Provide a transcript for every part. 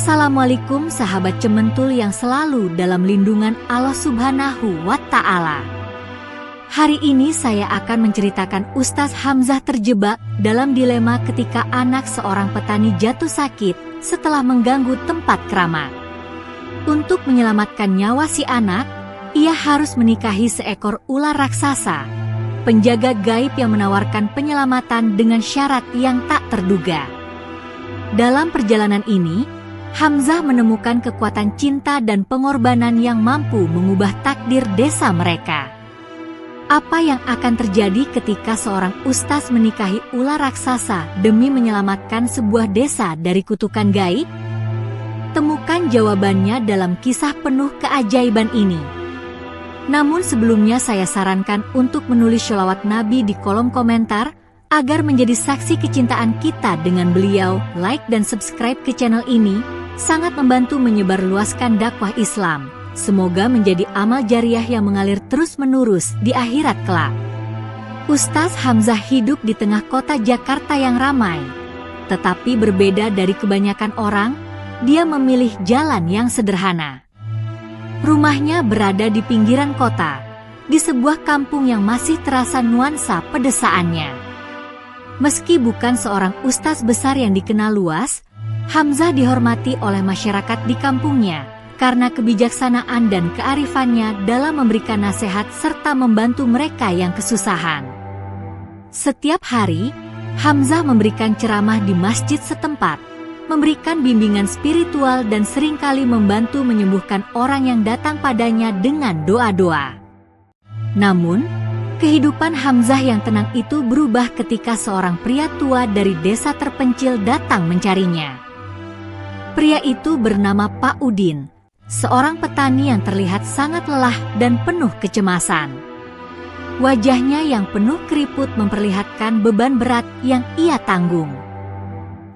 Assalamualaikum sahabat Cementul yang selalu dalam lindungan Allah Subhanahu wa Ta'ala. Hari ini saya akan menceritakan Ustaz Hamzah terjebak dalam dilema ketika anak seorang petani jatuh sakit setelah mengganggu tempat keramat. Untuk menyelamatkan nyawa si anak, ia harus menikahi seekor ular raksasa, penjaga gaib yang menawarkan penyelamatan dengan syarat yang tak terduga. Dalam perjalanan ini, Hamzah menemukan kekuatan cinta dan pengorbanan yang mampu mengubah takdir desa mereka. Apa yang akan terjadi ketika seorang ustaz menikahi ular raksasa demi menyelamatkan sebuah desa dari kutukan gaib? Temukan jawabannya dalam kisah penuh keajaiban ini. Namun sebelumnya saya sarankan untuk menulis sholawat Nabi di kolom komentar agar menjadi saksi kecintaan kita dengan beliau. Like dan subscribe ke channel ini sangat membantu menyebarluaskan dakwah Islam. Semoga menjadi amal jariah yang mengalir terus-menerus di akhirat kelak. Ustaz Hamzah hidup di tengah kota Jakarta yang ramai. Tetapi berbeda dari kebanyakan orang, dia memilih jalan yang sederhana. Rumahnya berada di pinggiran kota, di sebuah kampung yang masih terasa nuansa pedesaannya. Meski bukan seorang ustaz besar yang dikenal luas, Hamzah dihormati oleh masyarakat di kampungnya karena kebijaksanaan dan kearifannya dalam memberikan nasihat serta membantu mereka yang kesusahan. Setiap hari, Hamzah memberikan ceramah di masjid setempat, memberikan bimbingan spiritual dan seringkali membantu menyembuhkan orang yang datang padanya dengan doa-doa. Namun, kehidupan Hamzah yang tenang itu berubah ketika seorang pria tua dari desa terpencil datang mencarinya. Pria itu bernama Pak Udin, seorang petani yang terlihat sangat lelah dan penuh kecemasan. Wajahnya yang penuh keriput memperlihatkan beban berat yang ia tanggung.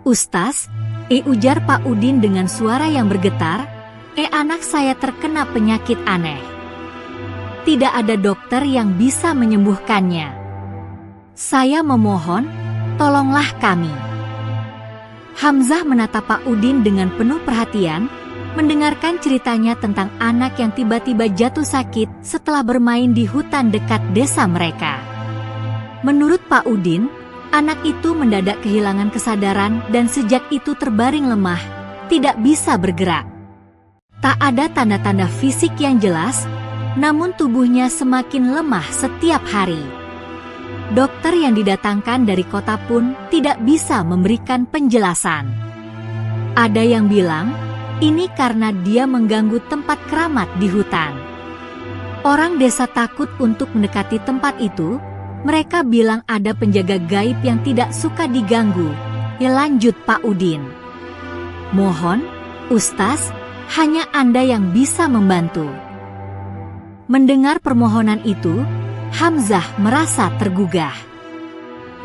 "Ustaz," ujar Pak Udin dengan suara yang bergetar, anak saya terkena penyakit aneh. Tidak ada dokter yang bisa menyembuhkannya. Saya memohon, tolonglah kami." Hamzah menatap Pak Udin dengan penuh perhatian, mendengarkan ceritanya tentang anak yang tiba-tiba jatuh sakit setelah bermain di hutan dekat desa mereka. Menurut Pak Udin, anak itu mendadak kehilangan kesadaran dan sejak itu terbaring lemah, tidak bisa bergerak. Tak ada tanda-tanda fisik yang jelas, namun tubuhnya semakin lemah setiap hari. Dokter yang didatangkan dari kota pun tidak bisa memberikan penjelasan. Ada yang bilang, ini karena dia mengganggu tempat keramat di hutan. Orang desa takut untuk mendekati tempat itu. Mereka bilang ada penjaga gaib yang tidak suka diganggu. Lanjut Pak Udin. "Mohon, Ustaz, hanya Anda yang bisa membantu." Mendengar permohonan itu, Hamzah merasa tergugah.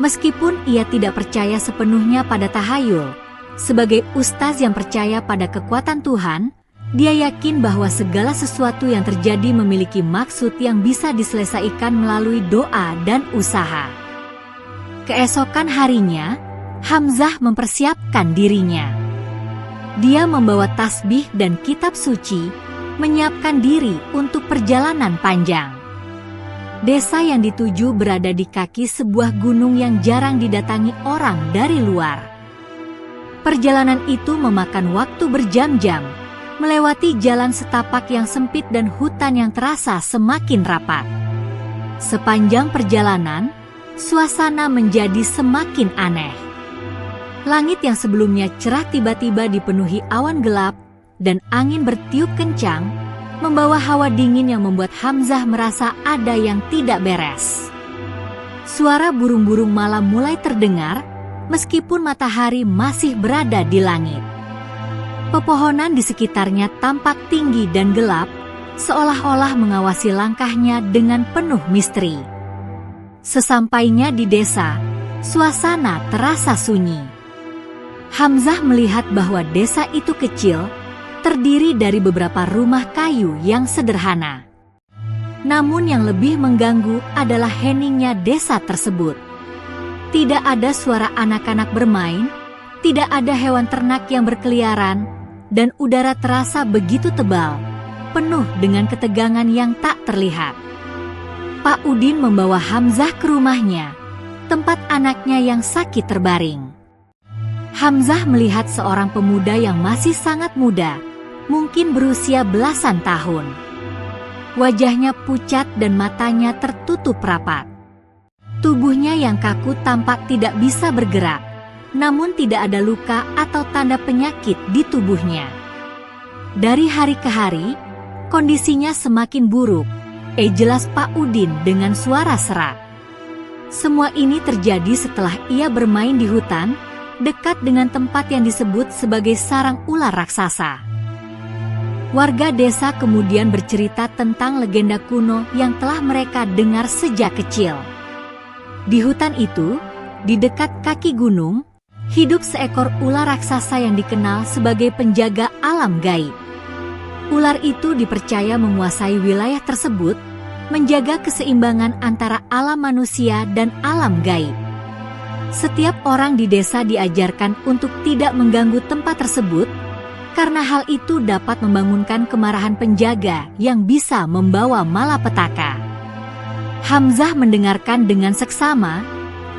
Meskipun ia tidak percaya sepenuhnya pada tahayul, sebagai ustaz yang percaya pada kekuatan Tuhan, dia yakin bahwa segala sesuatu yang terjadi memiliki maksud yang bisa diselesaikan melalui doa dan usaha. Keesokan harinya, Hamzah mempersiapkan dirinya. Dia membawa tasbih dan kitab suci, menyiapkan diri untuk perjalanan panjang. Desa yang dituju berada di kaki sebuah gunung yang jarang didatangi orang dari luar. Perjalanan itu memakan waktu berjam-jam, melewati jalan setapak yang sempit dan hutan yang terasa semakin rapat. Sepanjang perjalanan, suasana menjadi semakin aneh. Langit yang sebelumnya cerah tiba-tiba dipenuhi awan gelap, dan angin bertiup kencang, membawa hawa dingin yang membuat Hamzah merasa ada yang tidak beres. Suara burung-burung malam mulai terdengar, meskipun matahari masih berada di langit. Pepohonan di sekitarnya tampak tinggi dan gelap, seolah-olah mengawasi langkahnya dengan penuh misteri. Sesampainya di desa, suasana terasa sunyi. Hamzah melihat bahwa desa itu kecil, terdiri dari beberapa rumah kayu yang sederhana. Namun yang lebih mengganggu adalah heningnya desa tersebut. Tidak ada suara anak-anak bermain, tidak ada hewan ternak yang berkeliaran, dan udara terasa begitu tebal, penuh dengan ketegangan yang tak terlihat. Pak Udin membawa Hamzah ke rumahnya, tempat anaknya yang sakit terbaring. Hamzah melihat seorang pemuda yang masih sangat muda, mungkin berusia belasan tahun. Wajahnya pucat dan matanya tertutup rapat. Tubuhnya yang kaku tampak tidak bisa bergerak, namun tidak ada luka atau tanda penyakit di tubuhnya. Dari hari ke hari, kondisinya semakin buruk, jelas Pak Udin dengan suara serak. Semua ini terjadi setelah ia bermain di hutan, dekat dengan tempat yang disebut sebagai sarang ular raksasa. Warga desa kemudian bercerita tentang legenda kuno yang telah mereka dengar sejak kecil. Di hutan itu, di dekat kaki gunung, hidup seekor ular raksasa yang dikenal sebagai penjaga alam gaib. Ular itu dipercaya menguasai wilayah tersebut, menjaga keseimbangan antara alam manusia dan alam gaib. Setiap orang di desa diajarkan untuk tidak mengganggu tempat tersebut, karena hal itu dapat membangunkan kemarahan penjaga yang bisa membawa malapetaka. Hamzah mendengarkan dengan seksama,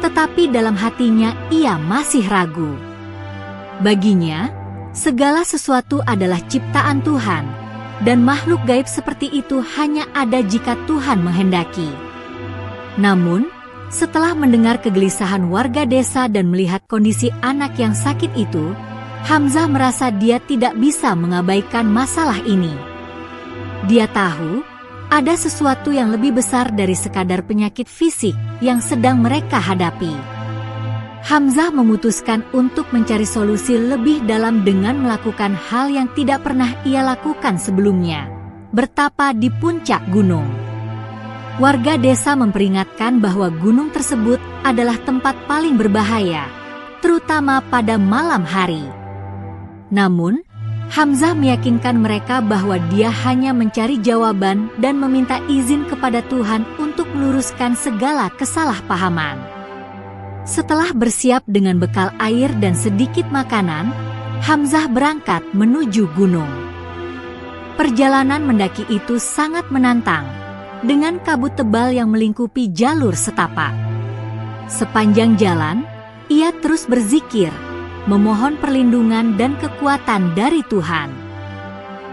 tetapi dalam hatinya ia masih ragu. Baginya, segala sesuatu adalah ciptaan Tuhan, dan makhluk gaib seperti itu hanya ada jika Tuhan menghendaki. Namun, setelah mendengar kegelisahan warga desa dan melihat kondisi anak yang sakit itu, Hamzah merasa dia tidak bisa mengabaikan masalah ini. Dia tahu, ada sesuatu yang lebih besar dari sekadar penyakit fisik yang sedang mereka hadapi. Hamzah memutuskan untuk mencari solusi lebih dalam dengan melakukan hal yang tidak pernah ia lakukan sebelumnya, bertapa di puncak gunung. Warga desa memperingatkan bahwa gunung tersebut adalah tempat paling berbahaya, terutama pada malam hari. Namun, Hamzah meyakinkan mereka bahwa dia hanya mencari jawaban dan meminta izin kepada Tuhan untuk meluruskan segala kesalahpahaman. Setelah bersiap dengan bekal air dan sedikit makanan, Hamzah berangkat menuju gunung. Perjalanan mendaki itu sangat menantang, dengan kabut tebal yang melingkupi jalur setapak. Sepanjang jalan, ia terus berzikir, memohon perlindungan dan kekuatan dari Tuhan.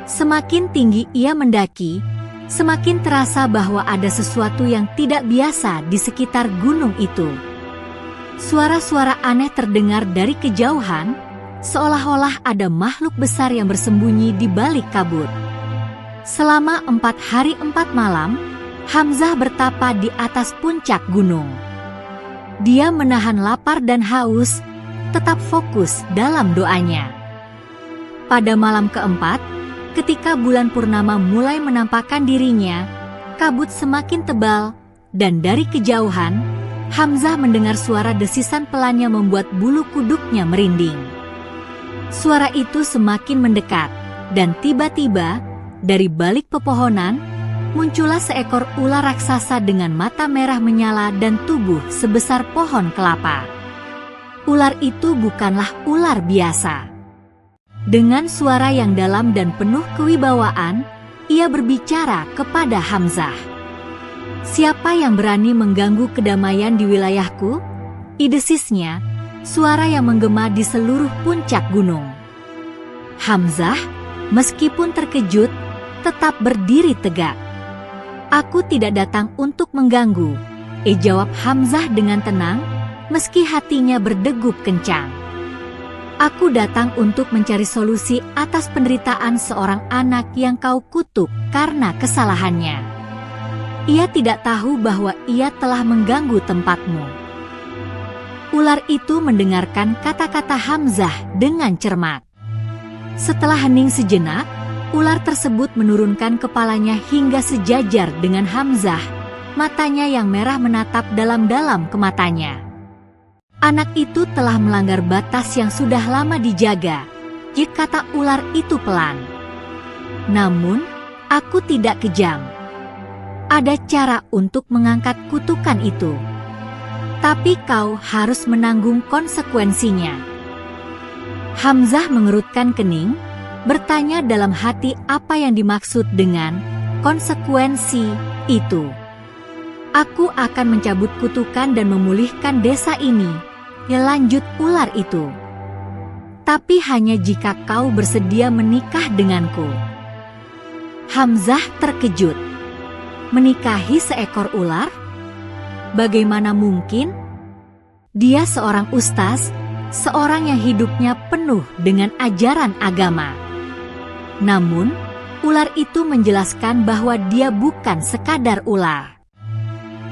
Semakin tinggi ia mendaki, semakin terasa bahwa ada sesuatu yang tidak biasa di sekitar gunung itu. Suara-suara aneh terdengar dari kejauhan, seolah-olah ada makhluk besar yang bersembunyi di balik kabut. Selama 4 hari 4 malam, Hamzah bertapa di atas puncak gunung. Dia menahan lapar dan haus, tetap fokus dalam doanya. Pada malam keempat, ketika bulan purnama mulai menampakkan dirinya, kabut semakin tebal, dan dari kejauhan, Hamzah mendengar suara desisan pelannya membuat bulu kuduknya merinding. Suara itu semakin mendekat, dan tiba-tiba, dari balik pepohonan, muncullah seekor ular raksasa dengan mata merah menyala dan tubuh sebesar pohon kelapa. Ular itu bukanlah ular biasa. Dengan suara yang dalam dan penuh kewibawaan, ia berbicara kepada Hamzah. "Siapa yang berani mengganggu kedamaian di wilayahku?" Idesisnya, suara yang menggema di seluruh puncak gunung. Hamzah, meskipun terkejut, tetap berdiri tegak. "Aku tidak datang untuk mengganggu," jawab Hamzah dengan tenang, meski hatinya berdegup kencang. "Aku datang untuk mencari solusi atas penderitaan seorang anak yang kau kutuk karena kesalahannya. Ia tidak tahu bahwa ia telah mengganggu tempatmu." Ular itu mendengarkan kata-kata Hamzah dengan cermat. Setelah hening sejenak, ular tersebut menurunkan kepalanya hingga sejajar dengan Hamzah, matanya yang merah menatap dalam-dalam ke matanya. "Anak itu telah melanggar batas yang sudah lama dijaga," kata ular itu pelan. "Namun, aku tidak kejam. Ada cara untuk mengangkat kutukan itu. Tapi kau harus menanggung konsekuensinya." Hamzah mengerutkan kening, bertanya dalam hati apa yang dimaksud dengan konsekuensi itu. Aku akan mencabut kutukan dan memulihkan desa ini, ya lanjut ular itu. Tapi hanya jika kau bersedia menikah denganku. Hamzah terkejut. Menikahi seekor ular? Bagaimana mungkin? Dia seorang ustaz, seorang yang hidupnya penuh dengan ajaran agama. Namun, ular itu menjelaskan bahwa dia bukan sekadar ular.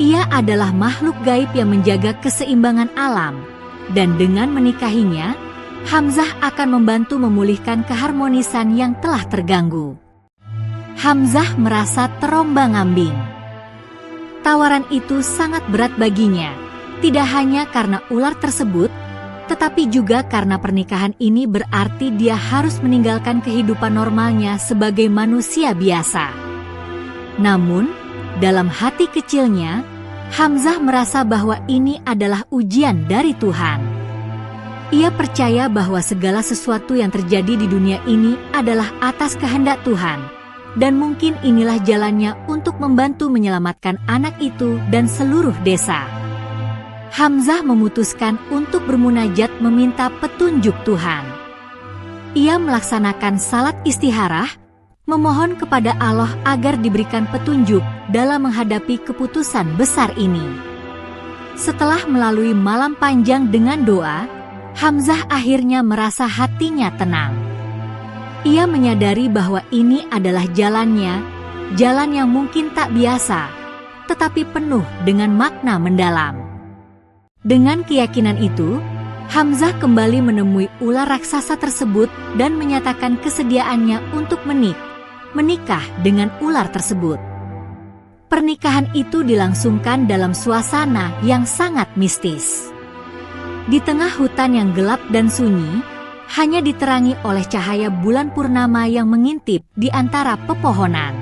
Ia adalah makhluk gaib yang menjaga keseimbangan alam, dan dengan menikahinya, Hamzah akan membantu memulihkan keharmonisan yang telah terganggu. Hamzah merasa terombang-ambing. Tawaran itu sangat berat baginya, tidak hanya karena ular tersebut, tetapi juga karena pernikahan ini berarti dia harus meninggalkan kehidupan normalnya sebagai manusia biasa. Namun, dalam hati kecilnya, Hamzah merasa bahwa ini adalah ujian dari Tuhan. Ia percaya bahwa segala sesuatu yang terjadi di dunia ini adalah atas kehendak Tuhan, dan mungkin inilah jalannya untuk membantu menyelamatkan anak itu dan seluruh desa. Hamzah memutuskan untuk bermunajat meminta petunjuk Tuhan. Ia melaksanakan salat istikharah, memohon kepada Allah agar diberikan petunjuk dalam menghadapi keputusan besar ini. Setelah melalui malam panjang dengan doa, Hamzah akhirnya merasa hatinya tenang. Ia menyadari bahwa ini adalah jalannya, jalan yang mungkin tak biasa, tetapi penuh dengan makna mendalam. Dengan keyakinan itu, Hamzah kembali menemui ular raksasa tersebut dan menyatakan kesediaannya untuk menikah dengan ular tersebut. Pernikahan itu dilangsungkan dalam suasana yang sangat mistis. Di tengah hutan yang gelap dan sunyi, hanya diterangi oleh cahaya bulan purnama yang mengintip di antara pepohonan.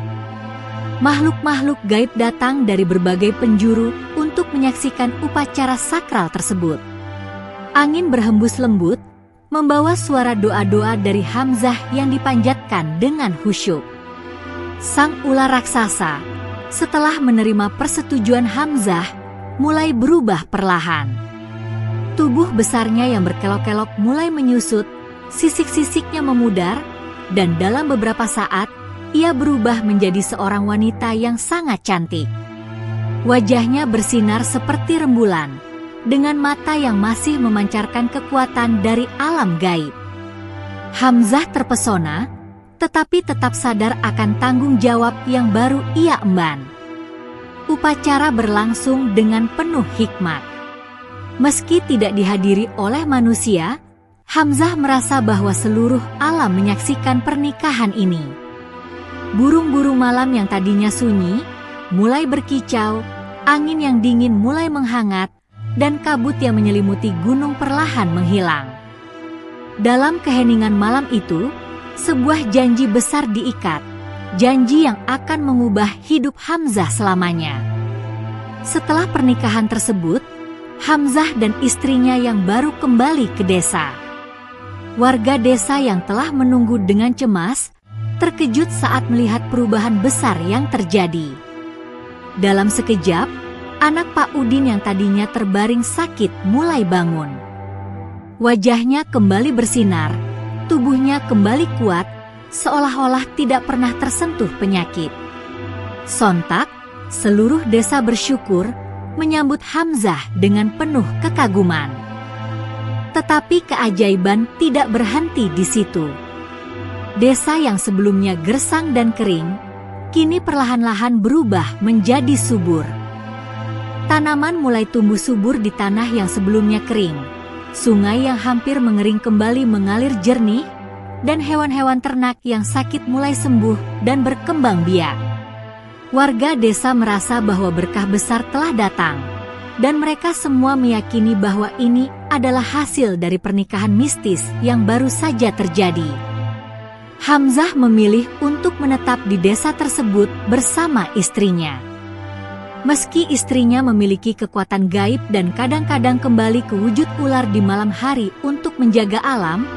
Makhluk-makhluk gaib datang dari berbagai penjuru untuk menyaksikan upacara sakral tersebut. Angin berhembus lembut, membawa suara doa-doa dari Hamzah yang dipanjatkan dengan khusyuk. Sang ular raksasa, setelah menerima persetujuan Hamzah, mulai berubah perlahan. Tubuh besarnya yang berkelok-kelok mulai menyusut, sisik-sisiknya memudar, dan dalam beberapa saat, ia berubah menjadi seorang wanita yang sangat cantik. Wajahnya bersinar seperti rembulan, dengan mata yang masih memancarkan kekuatan dari alam gaib. Hamzah terpesona, tetapi tetap sadar akan tanggung jawab yang baru ia emban. Upacara berlangsung dengan penuh hikmat. Meski tidak dihadiri oleh manusia, Hamzah merasa bahwa seluruh alam menyaksikan pernikahan ini. Burung-burung malam yang tadinya sunyi, mulai berkicau, angin yang dingin mulai menghangat, dan kabut yang menyelimuti gunung perlahan menghilang. Dalam keheningan malam itu, sebuah janji besar diikat, janji yang akan mengubah hidup Hamzah selamanya. Setelah pernikahan tersebut, Hamzah dan istrinya yang baru kembali ke desa. Warga desa yang telah menunggu dengan cemas, terkejut saat melihat perubahan besar yang terjadi. Dalam sekejap, anak Pak Udin yang tadinya terbaring sakit mulai bangun. Wajahnya kembali bersinar, tubuhnya kembali kuat, seolah-olah tidak pernah tersentuh penyakit. Sontak, seluruh desa bersyukur, menyambut Hamzah dengan penuh kekaguman. Tetapi keajaiban tidak berhenti di situ. Desa yang sebelumnya gersang dan kering, kini perlahan-lahan berubah menjadi subur. Tanaman mulai tumbuh subur di tanah yang sebelumnya kering. Sungai yang hampir mengering kembali mengalir jernih, dan hewan-hewan ternak yang sakit mulai sembuh dan berkembang biak. Warga desa merasa bahwa berkah besar telah datang, dan mereka semua meyakini bahwa ini adalah hasil dari pernikahan mistis yang baru saja terjadi. Hamzah memilih untuk menetap di desa tersebut bersama istrinya. Meski istrinya memiliki kekuatan gaib dan kadang-kadang kembali ke wujud ular di malam hari untuk menjaga alam,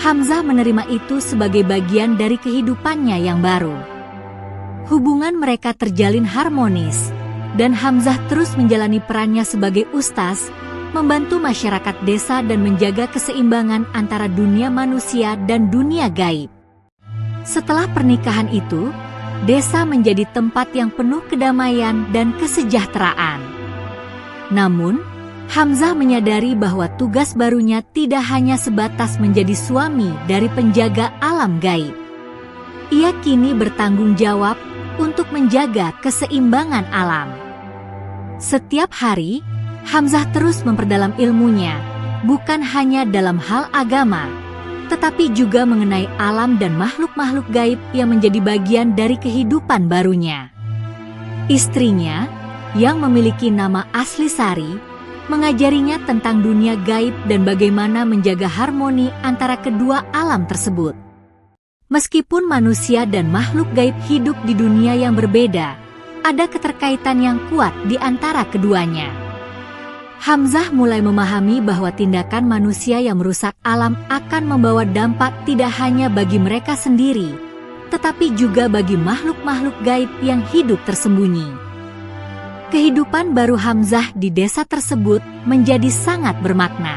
Hamzah menerima itu sebagai bagian dari kehidupannya yang baru. Hubungan mereka terjalin harmonis, dan Hamzah terus menjalani perannya sebagai ustaz, membantu masyarakat desa dan menjaga keseimbangan antara dunia manusia dan dunia gaib. Setelah pernikahan itu, desa menjadi tempat yang penuh kedamaian dan kesejahteraan. Namun, Hamzah menyadari bahwa tugas barunya tidak hanya sebatas menjadi suami dari penjaga alam gaib. Ia kini bertanggung jawab untuk menjaga keseimbangan alam. Setiap hari, Hamzah terus memperdalam ilmunya, bukan hanya dalam hal agama, tetapi juga mengenai alam dan makhluk-makhluk gaib yang menjadi bagian dari kehidupan barunya. Istrinya, yang memiliki nama asli Sari, mengajarinya tentang dunia gaib dan bagaimana menjaga harmoni antara kedua alam tersebut. Meskipun manusia dan makhluk gaib hidup di dunia yang berbeda, ada keterkaitan yang kuat di antara keduanya. Hamzah mulai memahami bahwa tindakan manusia yang merusak alam akan membawa dampak tidak hanya bagi mereka sendiri, tetapi juga bagi makhluk-makhluk gaib yang hidup tersembunyi. Kehidupan baru Hamzah di desa tersebut menjadi sangat bermakna.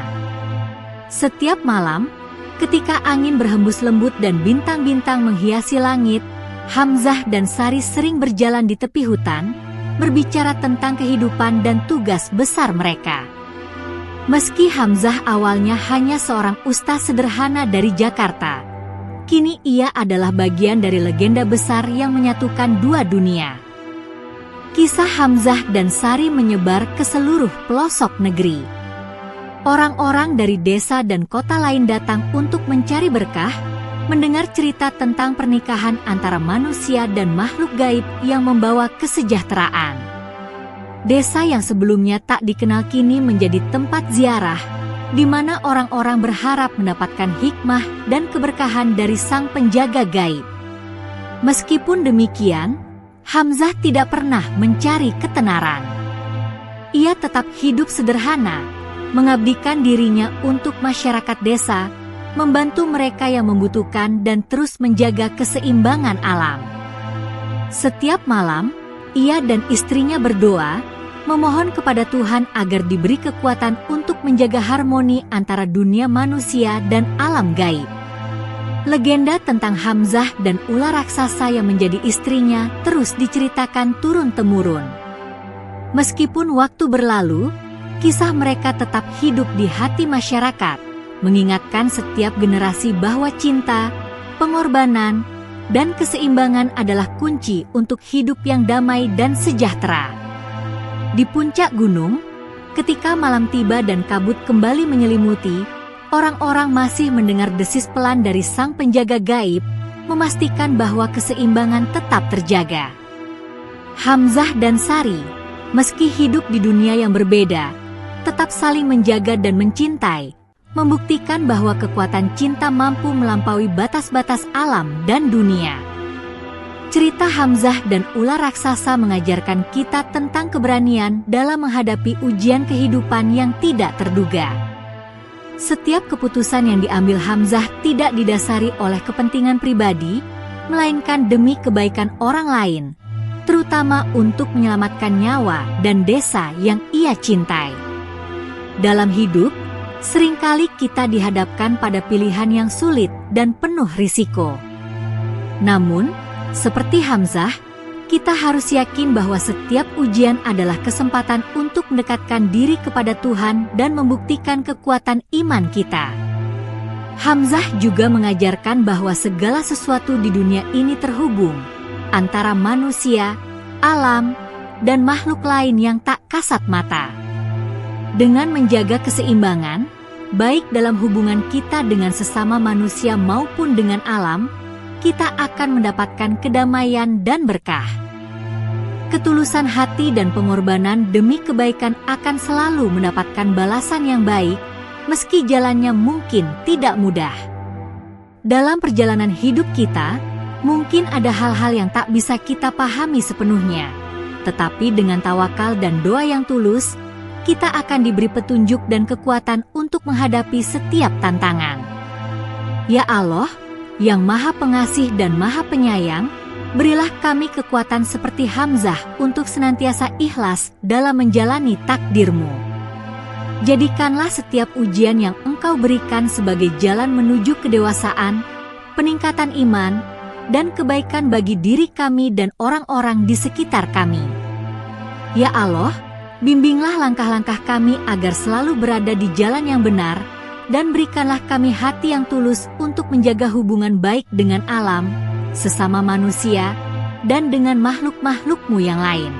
Setiap malam, ketika angin berhembus lembut dan bintang-bintang menghiasi langit, Hamzah dan Sari sering berjalan di tepi hutan, berbicara tentang kehidupan dan tugas besar mereka. Meski Hamzah awalnya hanya seorang ustaz sederhana dari Jakarta, kini ia adalah bagian dari legenda besar yang menyatukan dua dunia. Kisah Hamzah dan Sari menyebar ke seluruh pelosok negeri. Orang-orang dari desa dan kota lain datang untuk mencari berkah, mendengar cerita tentang pernikahan antara manusia dan makhluk gaib yang membawa kesejahteraan. Desa yang sebelumnya tak dikenal kini menjadi tempat ziarah, di mana orang-orang berharap mendapatkan hikmah dan keberkahan dari sang penjaga gaib. Meskipun demikian, Hamzah tidak pernah mencari ketenaran. Ia tetap hidup sederhana, mengabdikan dirinya untuk masyarakat desa, membantu mereka yang membutuhkan dan terus menjaga keseimbangan alam. Setiap malam, ia dan istrinya berdoa, memohon kepada Tuhan agar diberi kekuatan untuk menjaga harmoni antara dunia manusia dan alam gaib. Legenda tentang Hamzah dan ular raksasa yang menjadi istrinya terus diceritakan turun-temurun. Meskipun waktu berlalu, kisah mereka tetap hidup di hati masyarakat, mengingatkan setiap generasi bahwa cinta, pengorbanan, dan keseimbangan adalah kunci untuk hidup yang damai dan sejahtera. Di puncak gunung, ketika malam tiba dan kabut kembali menyelimuti, orang-orang masih mendengar desis pelan dari sang penjaga gaib, memastikan bahwa keseimbangan tetap terjaga. Hamzah dan Sari, meski hidup di dunia yang berbeda, tetap saling menjaga dan mencintai, membuktikan bahwa kekuatan cinta mampu melampaui batas-batas alam dan dunia. Cerita Hamzah dan ular raksasa mengajarkan kita tentang keberanian dalam menghadapi ujian kehidupan yang tidak terduga. Setiap keputusan yang diambil Hamzah tidak didasari oleh kepentingan pribadi, melainkan demi kebaikan orang lain, terutama untuk menyelamatkan nyawa dan desa yang ia cintai. Dalam hidup, seringkali kita dihadapkan pada pilihan yang sulit dan penuh risiko. Namun, seperti Hamzah, kita harus yakin bahwa setiap ujian adalah kesempatan untuk mendekatkan diri kepada Tuhan dan membuktikan kekuatan iman kita. Hamzah juga mengajarkan bahwa segala sesuatu di dunia ini terhubung antara manusia, alam, dan makhluk lain yang tak kasat mata. Dengan menjaga keseimbangan, baik dalam hubungan kita dengan sesama manusia maupun dengan alam, kita akan mendapatkan kedamaian dan berkah. Ketulusan hati dan pengorbanan demi kebaikan akan selalu mendapatkan balasan yang baik, meski jalannya mungkin tidak mudah. Dalam perjalanan hidup kita, mungkin ada hal-hal yang tak bisa kita pahami sepenuhnya, tetapi dengan tawakal dan doa yang tulus, kita akan diberi petunjuk dan kekuatan untuk menghadapi setiap tantangan. Ya Allah, yang Maha Pengasih dan Maha Penyayang, berilah kami kekuatan seperti Hamzah untuk senantiasa ikhlas dalam menjalani takdir-Mu. Jadikanlah setiap ujian yang Engkau berikan sebagai jalan menuju kedewasaan, peningkatan iman, dan kebaikan bagi diri kami dan orang-orang di sekitar kami. Ya Allah, bimbinglah langkah-langkah kami agar selalu berada di jalan yang benar, dan berikanlah kami hati yang tulus untuk menjaga hubungan baik dengan alam, sesama manusia, dan dengan makhluk-makhluk-Mu yang lain.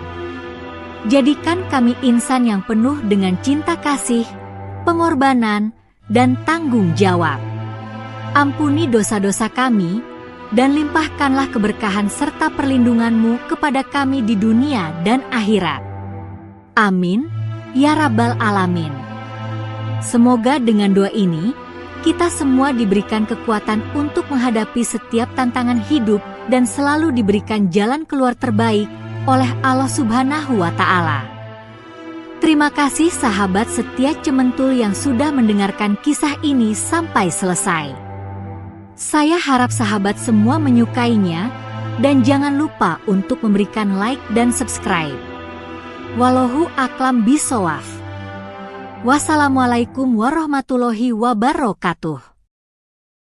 Jadikan kami insan yang penuh dengan cinta kasih, pengorbanan, dan tanggung jawab. Ampuni dosa-dosa kami, dan limpahkanlah keberkahan serta perlindungan-Mu kepada kami di dunia dan akhirat. Amin, ya Rabbal Alamin. Semoga dengan doa ini, kita semua diberikan kekuatan untuk menghadapi setiap tantangan hidup dan selalu diberikan jalan keluar terbaik oleh Allah Subhanahu wa Ta'ala. Terima kasih sahabat setia Cementul yang sudah mendengarkan kisah ini sampai selesai. Saya harap sahabat semua menyukainya, dan jangan lupa untuk memberikan like dan subscribe. Wallahu a'lam bishawab. Wassalamualaikum warahmatullahi wabarakatuh.